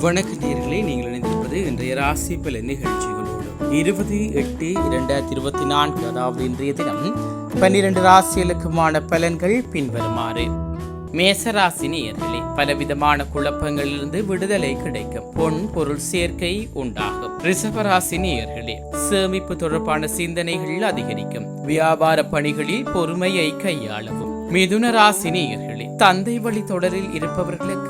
வணக்க நேயர்களே, நீங்கள் இணைந்திருப்பது இன்றைய ராசி பலன் நிகழ்ச்சிகளோடு 20/8/2024, அதாவது இன்றைய தினம் 12 ராசிகளுக்குமான பலன்கள் பின்வருமாறு. மேசராசி நேயர்களே, பலவிதமான குழப்பங்களிலிருந்து விடுதலை கிடைக்கும். பொன் பொருள் சேர்க்கை உண்டாகும். ரிஷபராசி நேயர்களே, சேமிப்பு தொடர்பான சிந்தனைகள் அதிகரிக்கும். வியாபார பணிகளில் பொறுமையை கையாளவும். மிதுன ராசி நேயர்களே, தந்தை வழி தொடரில் இருப்பவர்களுக்கு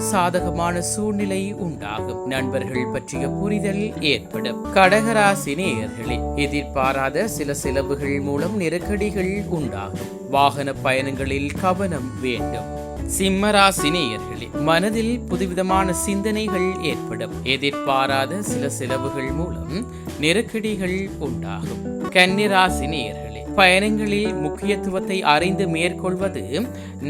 சாதகமான சூழ்நிலை உண்டாகும். நண்பர்கள் பற்றிய புரிதல் ஏற்படும். கடகராசி நேயர்களே, எதிர்பாராத சில செலவுகள் மூலம் நெருக்கடிகள் உண்டாகும். வாகன பயணங்களில் கவனம் வேண்டும். சிம்மராசி நேயர்களே, மனதில் புதுவிதமான சிந்தனைகள் ஏற்படும். எதிர்பாராத சில செலவுகள் மூலம் நெருக்கடிகள் உண்டாகும். கன்னிராசி நேயர்களே, பயணங்களில் முக்கியத்துவத்தை அறிந்து மேற்கொள்வது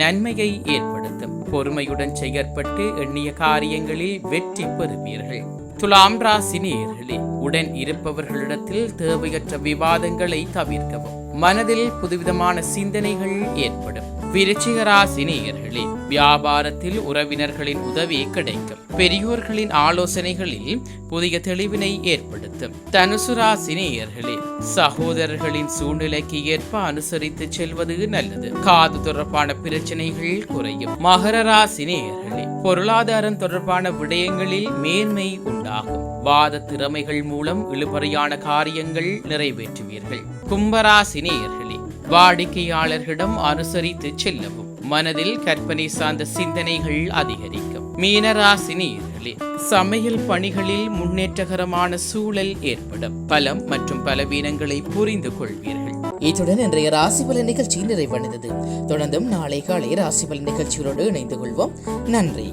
நன்மையை ஏற்படுத்தும். பொறுமையுடன் செயற்பட்டு எண்ணிய காரியங்களில் வெற்றி பெறுவீர்கள். துலாம் ராசி நேயர்களே, உடன் இருப்பவர்களிடத்தில் தேவையற்ற விவாதங்களை தவிர்க்கவும். மனதில் புதுவிதமான சிந்தனைகள் ஏற்படும். விருச்சிக ராசி நேயர்களே, வியாபாரத்தில் உறவினர்களின் உதவி கிடைக்கும். பெரியோர்களின் ஆலோசனைகளில் புதிய தெளிவினை ஏற்படுத்தும். தனுசு ராசி நேயர்களே, சகோதரர்களின் சூழ்நிலைக்கு ஏற்ப அனுசரித்து செல்வது நல்லது. காது தொடர்பான பிரச்சனைகள் குறையும். மகர ராசி நேயர்களே, பொருளாதாரம் தொடர்பான விடயங்களில் மேன்மை உண்டாகும். வாத திறமைகள் மூலம் இழுபறியான காரியங்கள் நிறைவேற்றுவீர்கள். கும்பராசி நேயர்களே, வாடிக்கையாளர்களிடம் அனுசரித்து செல்லவும். மனதில் கற்பனை சார்ந்த சிந்தனைகள் அதிகரிக்கும். மீனராசி நேயர்களே, சமையல் பணிகளில் முன்னேற்றகரமான சூழல் ஏற்படும். பலம் மற்றும் பலவீனங்களை புரிந்து கொள்வீர்கள். இத்துடன் இன்றைய ராசி பலன் நிகழ்ச்சி நிறைவடைந்தது. தொடர்ந்தும் நாளை காலை ராசி பலன் நிகழ்ச்சிகளோடு இணைந்து கொள்வோம். நன்றி.